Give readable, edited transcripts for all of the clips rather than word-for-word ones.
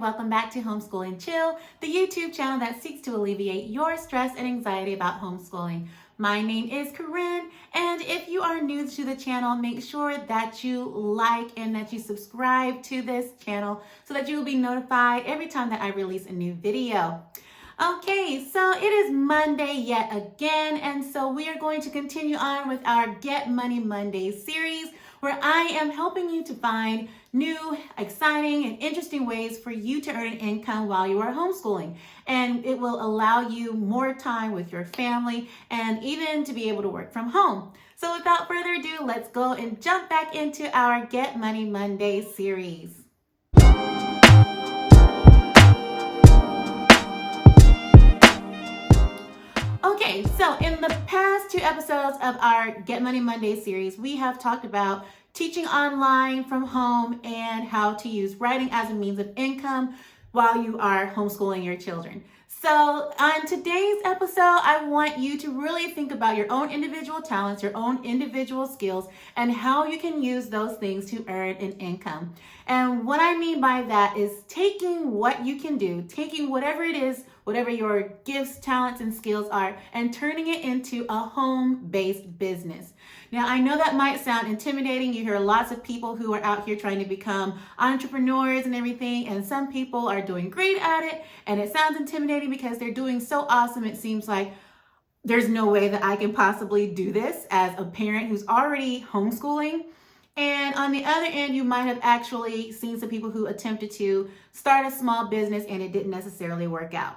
welcome back to Homeschooling Chill, the YouTube channel that seeks to alleviate your stress and anxiety about homeschooling. My name is Corinne, and if you are new to the channel, make sure that you like and that you subscribe to this channel so that you will be notified every time that I release a new video. Okay, so it is Monday yet again, and so we are going to continue on with our Get Money Monday series, where I am helping you to find new, exciting, and interesting ways for you to earn income while you are homeschooling. And it will allow you more time with your family and even to be able to work from home. So without further ado, let's go and jump back into our Get Money Monday series. Okay, so in the past two episodes of our Get Money Monday series, we have talked about teaching online from home and how to use writing as a means of income while you are homeschooling your children. So on today's episode, I want you to really think about your own individual talents, your own individual skills, and how you can use those things to earn an income. And what I mean by that is taking what you can do, taking whatever it is, whatever your gifts, talents, and skills are, and turning it into a home-based business. Now, I know that might sound intimidating. You hear lots of people who are out here trying to become entrepreneurs and everything, and some people are doing great at it, and it sounds intimidating because they're doing so awesome. It seems like there's no way that I can possibly do this as a parent who's already homeschooling. And on the other end, you might have actually seen some people who attempted to start a small business and it didn't necessarily work out.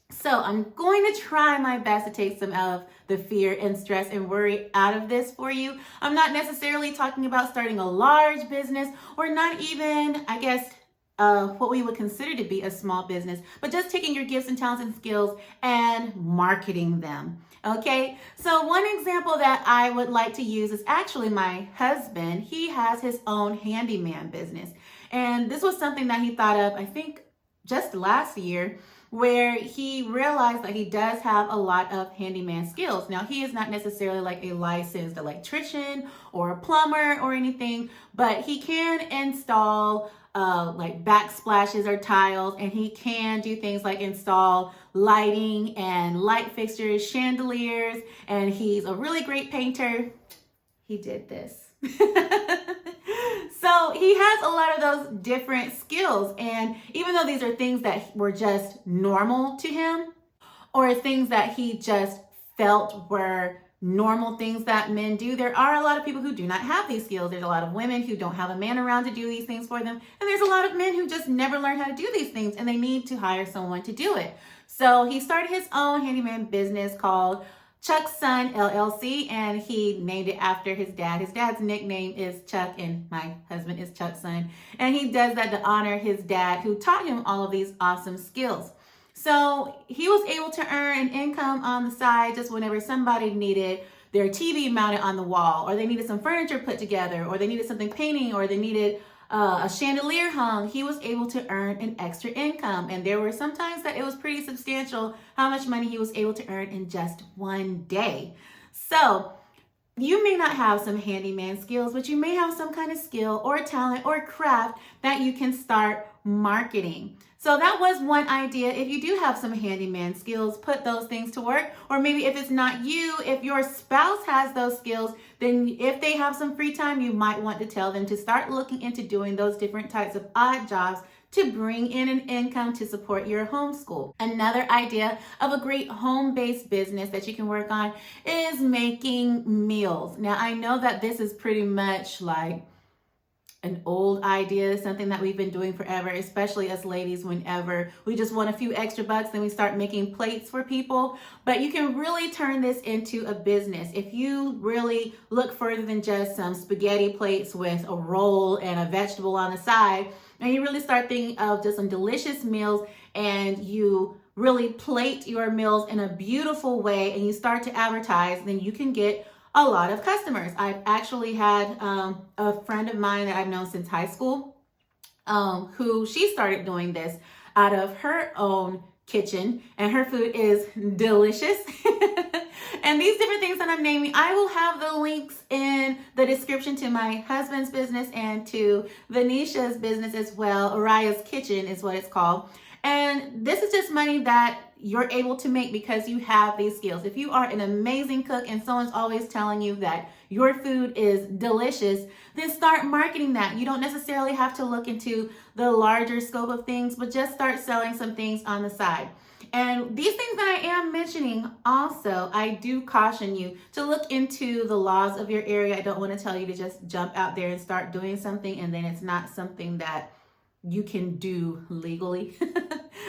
So I'm going to try my best to take some of the fear and stress and worry out of this for you. I'm not necessarily talking about starting a large business or not even, I guess, what we would consider to be a small business, but just taking your gifts and talents and skills and marketing them. Okay, so one example that I would like to use is actually my husband. He has his own handyman business. And this was something that he thought of, I think, just last year, where he realized that he does have a lot of handyman skills. Now, he is not necessarily like a licensed electrician or a plumber or anything, but he can install like backsplashes or tiles, and he can do things like install lighting and light fixtures, chandeliers, and he's a really great painter. He did this. So he has a lot of those different skills, and even though these are things that were just normal to him or things that he just felt were normal things that men do, there are a lot of people who do not have these skills. There's a lot of women who don't have a man around to do these things for them, and there's a lot of men who just never learn how to do these things and they need to hire someone to do it. So he started his own handyman business called Son LLC, and he named it after his dad. His dad's nickname is Chuck, and my husband is Chuck's son. And he does that to honor his dad, who taught him all of these awesome skills. So he was able to earn an income on the side just whenever somebody needed their TV mounted on the wall, or they needed some furniture put together, or they needed something painting, or they needed a chandelier hung. He was able to earn an extra income. And there were some times that it was pretty substantial how much money he was able to earn in just one day. So you may not have some handyman skills, but you may have some kind of skill or talent or craft that you can start marketing. So that was one idea. If you do have some handyman skills, put those things to work. Or maybe if it's not you, if your spouse has those skills, then if they have some free time, you might want to tell them to start looking into doing those different types of odd jobs to bring in an income to support your homeschool. Another idea of a great home-based business that you can work on is making meals. Now, I know that this is pretty much like an old idea, something that we've been doing forever, especially us ladies. Whenever we just want a few extra bucks, then we start making plates for people. But you can really turn this into a business if you really look further than just some spaghetti plates with a roll and a vegetable on the side, and you really start thinking of just some delicious meals, and you really plate your meals in a beautiful way, and you start to advertise, then you can get a lot of customers. I've actually had a friend of mine that I've known since high school who she started doing this out of her own kitchen, and her food is delicious. And these different things that I'm naming, I will have the links in the description to my husband's business and to Venetia business as well. Ariyah's Kitchen is what it's called. And this is just money that you're able to make because you have these skills. If you are an amazing cook and someone's always telling you that your food is delicious, then start marketing that. You don't necessarily have to look into the larger scope of things, but just start selling some things on the side. And these things that I am mentioning also, I do caution you to look into the laws of your area. I don't want to tell you to just jump out there and start doing something and then it's not something that you can do legally,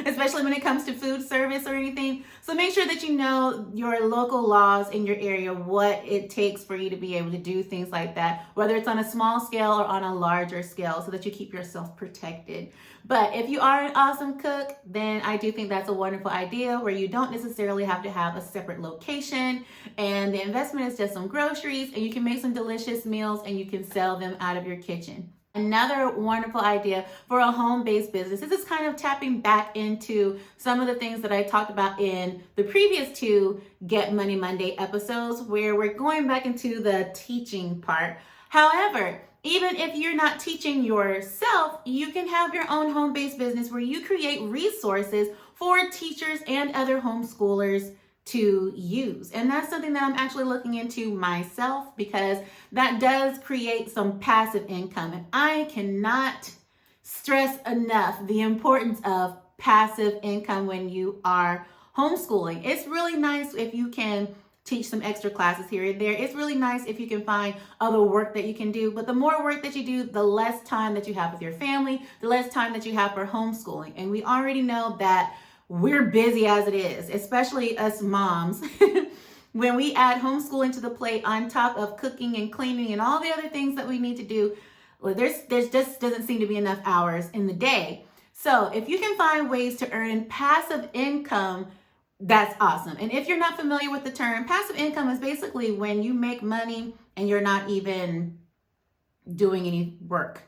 especially when it comes to food service or anything. So make sure that you know your local laws in your area, what it takes for you to be able to do things like that, whether it's on a small scale or on a larger scale, so that you keep yourself protected. But if you are an awesome cook, then I do think that's a wonderful idea where you don't necessarily have to have a separate location and the investment is just some groceries and you can make some delicious meals and you can sell them out of your kitchen. Another wonderful idea for a home-based business. This is kind of tapping back into some of the things that I talked about in the previous two Get Money Monday episodes, where we're going back into the teaching part. However, even if you're not teaching yourself, you can have your own home-based business where you create resources for teachers and other homeschoolers to use. And that's something that I'm actually looking into myself because that does create some passive income. And I cannot stress enough the importance of passive income when you are homeschooling. It's really nice if you can teach some extra classes here and there. It's really nice if you can find other work that you can do, but the more work that you do, the less time that you have with your family, the less time that you have for homeschooling. And we already know that we're busy as it is, especially us moms. When we add homeschooling to the plate on top of cooking and cleaning and all the other things that we need to do, well, there's just doesn't seem to be enough hours in the day. So if you can find ways to earn passive income, that's awesome. And if you're not familiar with the term, passive income is basically when you make money and you're not even doing any work.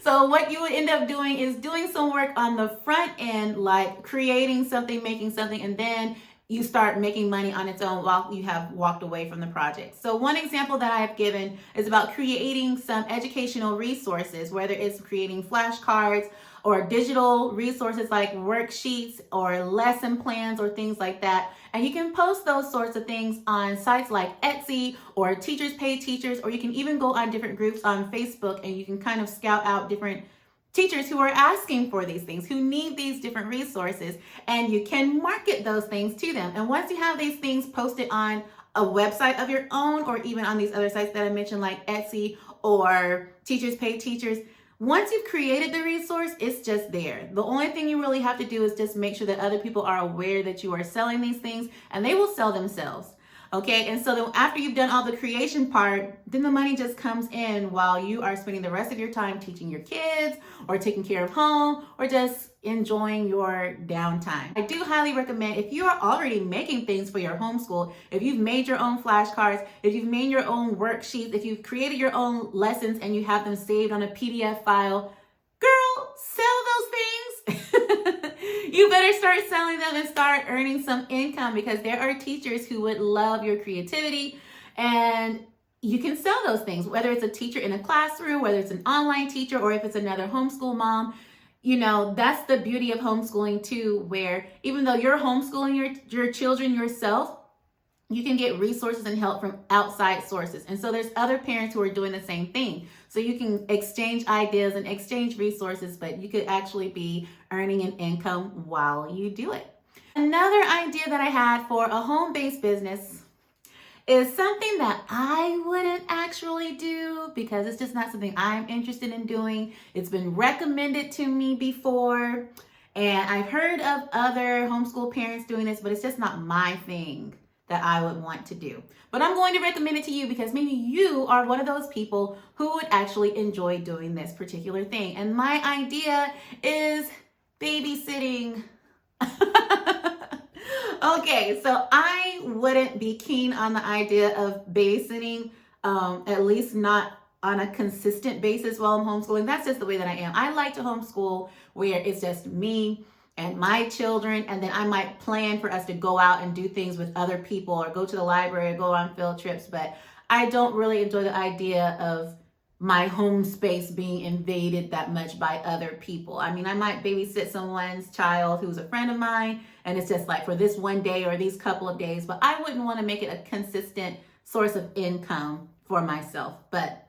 So what you would end up doing is doing some work on the front end, like creating something, making something, and then you start making money on its own while you have walked away from the project. So one example that I've given is about creating some educational resources, whether it's creating flashcards or digital resources like worksheets or lesson plans or things like that. And you can post those sorts of things on sites like Etsy or Teachers Pay Teachers, or you can even go on different groups on Facebook and you can kind of scout out different teachers who are asking for these things, who need these different resources, and you can market those things to them. And once you have these things posted on a website of your own, or even on these other sites that I mentioned like Etsy or Teachers Pay Teachers, once you've created the resource, it's just there. The only thing you really have to do is just make sure that other people are aware that you are selling these things, and they will sell themselves. Okay, and so then after you've done all the creation part, then the money just comes in while you are spending the rest of your time teaching your kids or taking care of home or just enjoying your downtime. I do highly recommend, if you are already making things for your homeschool, if you've made your own flashcards, if you've made your own worksheets, if you've created your own lessons and you have them saved on a PDF file, girl, sell those things. You better start selling them and start earning some income, because there are teachers who would love your creativity, and you can sell those things, whether it's a teacher in a classroom, whether it's an online teacher, or if it's another homeschool mom. You know, that's the beauty of homeschooling too, where even though you're homeschooling your children yourself, you can get resources and help from outside sources. And so there's other parents who are doing the same thing. So you can exchange ideas and exchange resources, but you could actually be earning an income while you do it. Another idea that I had for a home-based business is something that I wouldn't actually do because it's just not something I'm interested in doing. It's been recommended to me before, and I've heard of other homeschool parents doing this, but it's just not my thing that I would want to do. But I'm going to recommend it to you because maybe you are one of those people who would actually enjoy doing this particular thing. And my idea is babysitting. Okay, so I wouldn't be keen on the idea of babysitting, at least not on a consistent basis while I'm homeschooling. That's just the way that I am. I like to homeschool where it's just me and my children, and then I might plan for us to go out and do things with other people or go to the library or go on field trips. But I don't really enjoy the idea of my home space being invaded that much by other people. I mean, I might babysit someone's child who's a friend of mine, and it's just like for this one day or these couple of days, but I wouldn't want to make it a consistent source of income for myself. But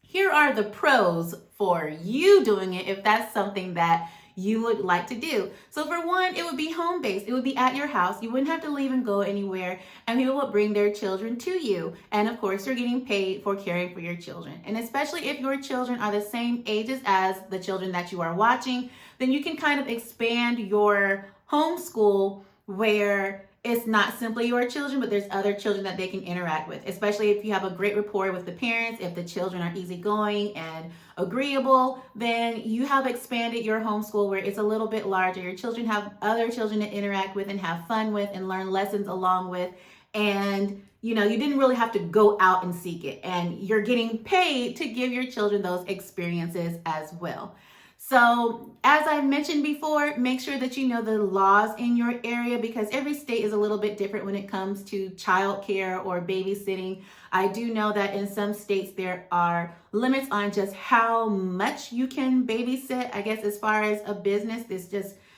here are the pros for you doing it if that's something that you would like to do. So for one, it would be home-based. It would be at your house. You wouldn't have to leave and go anywhere, and people would bring their children to you. And of course, you're getting paid for caring for your children. And especially if your children are the same ages as the children that you are watching, then you can kind of expand your homeschool where it's not simply your children, but there's other children that they can interact with, especially if you have a great rapport with the parents. If the children are easygoing and agreeable, then you have expanded your homeschool where it's a little bit larger. Your children have other children to interact with and have fun with and learn lessons along with. And you didn't really have to go out and seek it. And you're getting paid to give your children those experiences as well. So as I mentioned before, make sure that you know the laws in your area, because every state is a little bit different when it comes to childcare or babysitting. I do know that in some states there are limits on just how much you can babysit. I guess as far as a business,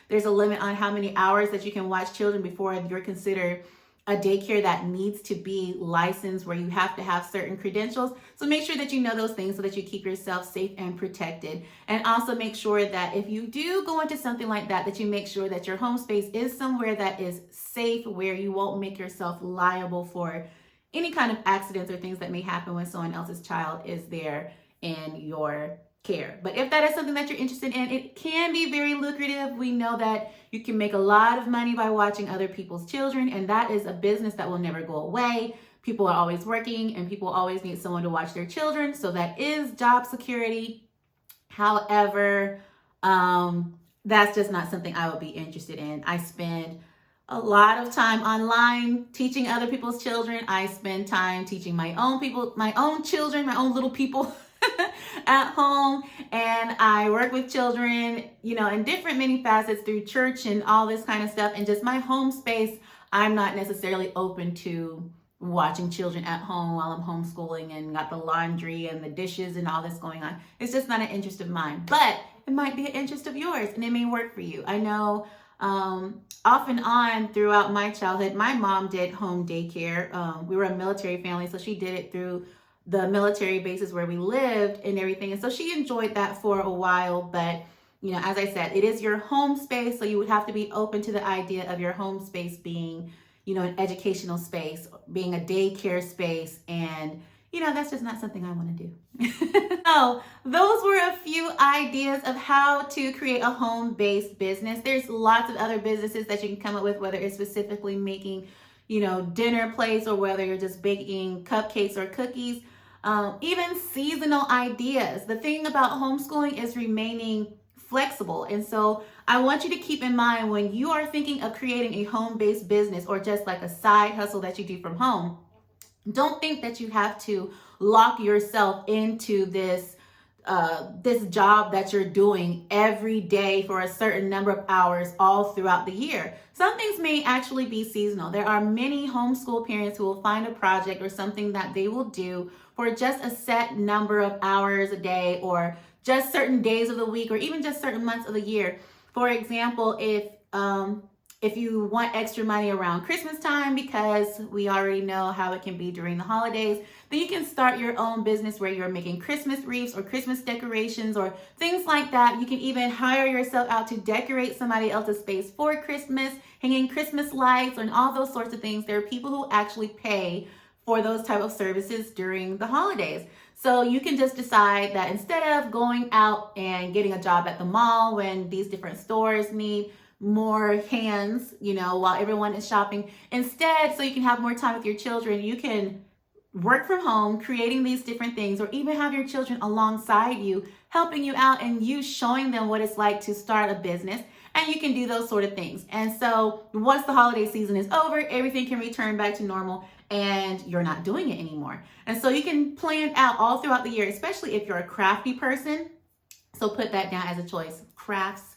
there's a limit on how many hours that you can watch children before you're considered a daycare that needs to be licensed, where you have to have certain credentials. So make sure that you know those things so that you keep yourself safe and protected. And also make sure that if you do go into something like that, that you make sure that your home space is somewhere that is safe, where you won't make yourself liable for any kind of accidents or things that may happen when someone else's child is there in your care. But if that is something that you're interested in, it can be very lucrative. We know that you can make a lot of money by watching other people's children, and that is a business that will never go away. People are always working, and people always need someone to watch their children, so that is job security. However, that's just not something I would be interested in. I spend a lot of time online teaching other people's children. I spend time teaching my own children, my own little people at home, and I work with children, in different many facets through church and all this kind of stuff. And just my home space, I'm not necessarily open to watching children at home while I'm homeschooling and got the laundry and the dishes and all this going on. It's just not an interest of mine, but it might be an interest of yours, and it may work for you. I know off and on throughout my childhood, my mom did home daycare. We were a military family, so she did it through the military bases where we lived and everything. And so she enjoyed that for a while. But, as I said, it is your home space. So you would have to be open to the idea of your home space being, an educational space, being a daycare space. And, that's just not something I want to do. So those were a few ideas of how to create a home-based business. There's lots of other businesses that you can come up with, whether it's specifically making, dinner plates, or whether you're just baking cupcakes or cookies. Even seasonal ideas. The thing about homeschooling is remaining flexible. And so I want you to keep in mind, when you are thinking of creating a home-based business or just like a side hustle that you do from home, don't think that you have to lock yourself into this job that you're doing every day for a certain number of hours all throughout the year. Some things may actually be seasonal. There are many homeschool parents who will find a project or something that they will do for just a set number of hours a day, or just certain days of the week, or even just certain months of the year. For example, if you want extra money around Christmas time, because we already know how it can be during the holidays, then you can start your own business where you're making Christmas wreaths or Christmas decorations or things like that. You can even hire yourself out to decorate somebody else's space for Christmas, hanging Christmas lights and all those sorts of things. There are people who actually pay for those type of services during the holidays. So you can just decide that instead of going out and getting a job at the mall when these different stores need more hands, while everyone is shopping, instead, so you can have more time with your children, you can work from home, creating these different things, or even have your children alongside you, helping you out, and you showing them what it's like to start a business. And you can do those sort of things. And so once the holiday season is over, everything can return back to normal, and you're not doing it anymore. And so you can plan out all throughout the year, especially if you're a crafty person. So put that down as a choice. Crafts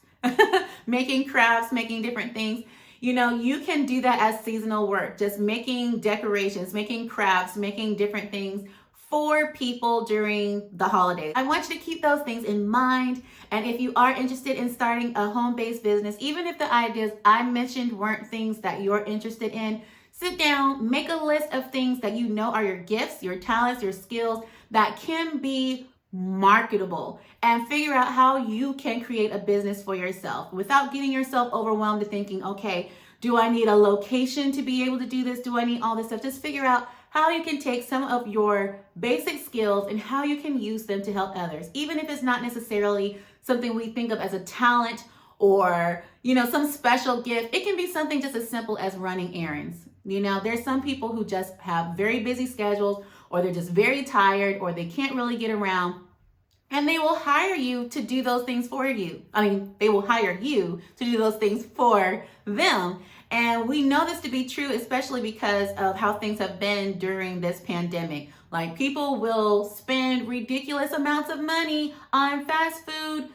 making crafts, making different things. You know, you can do that as seasonal work, just making decorations, making crafts, making different things for people during the holidays. I want you to keep those things in mind. And if you are interested in starting a home-based business, even if the ideas I mentioned weren't things that you're interested in, sit down, make a list of things that you know are your gifts, your talents, your skills that can be marketable, and figure out how you can create a business for yourself without getting yourself overwhelmed to thinking, okay, do I need a location to be able to do this? Do I need all this stuff? Just figure out how you can take some of your basic skills and how you can use them to help others, even if it's not necessarily something we think of as a talent or, you know, some special gift. It can be something just as simple as running errands. You know, there's some people who just have very busy schedules, or they're just very tired, or they can't really get around, and they will hire you to do those things for you. I mean, they will hire you to do those things for them. And we know this to be true, especially because of how things have been during this pandemic. Like, people will spend ridiculous amounts of money on fast food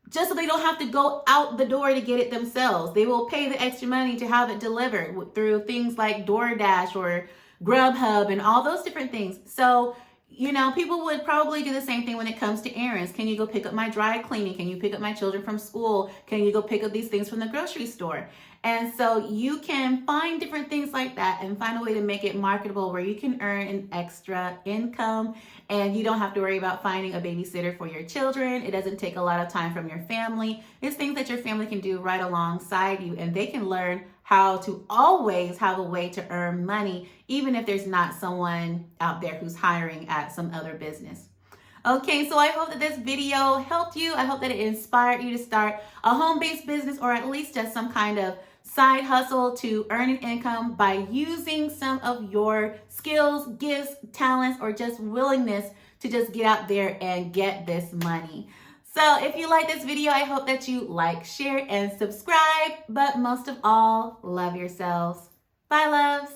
just so they don't have to go out the door to get it themselves. They will pay the extra money to have it delivered through things like DoorDash or Grubhub and all those different things. So, you know, people would probably do the same thing when it comes to errands. Can you go pick up my dry cleaning? Can you pick up my children from school? Can you go pick up these things from the grocery store? And so you can find different things like that and find a way to make it marketable where you can earn an extra income, and you don't have to worry about finding a babysitter for your children. It doesn't take a lot of time from your family. It's things that your family can do right alongside you, and they can learn how to always have a way to earn money, even if there's not someone out there who's hiring at some other business. Okay, so I hope that this video helped you. I hope that it inspired you to start a home-based business, or at least just some kind of side hustle to earn an income by using some of your skills, gifts, talents, or just willingness to just get out there and get this money. So if you like this video, I hope that you like, share, and subscribe. But most of all, love yourselves. Bye, loves.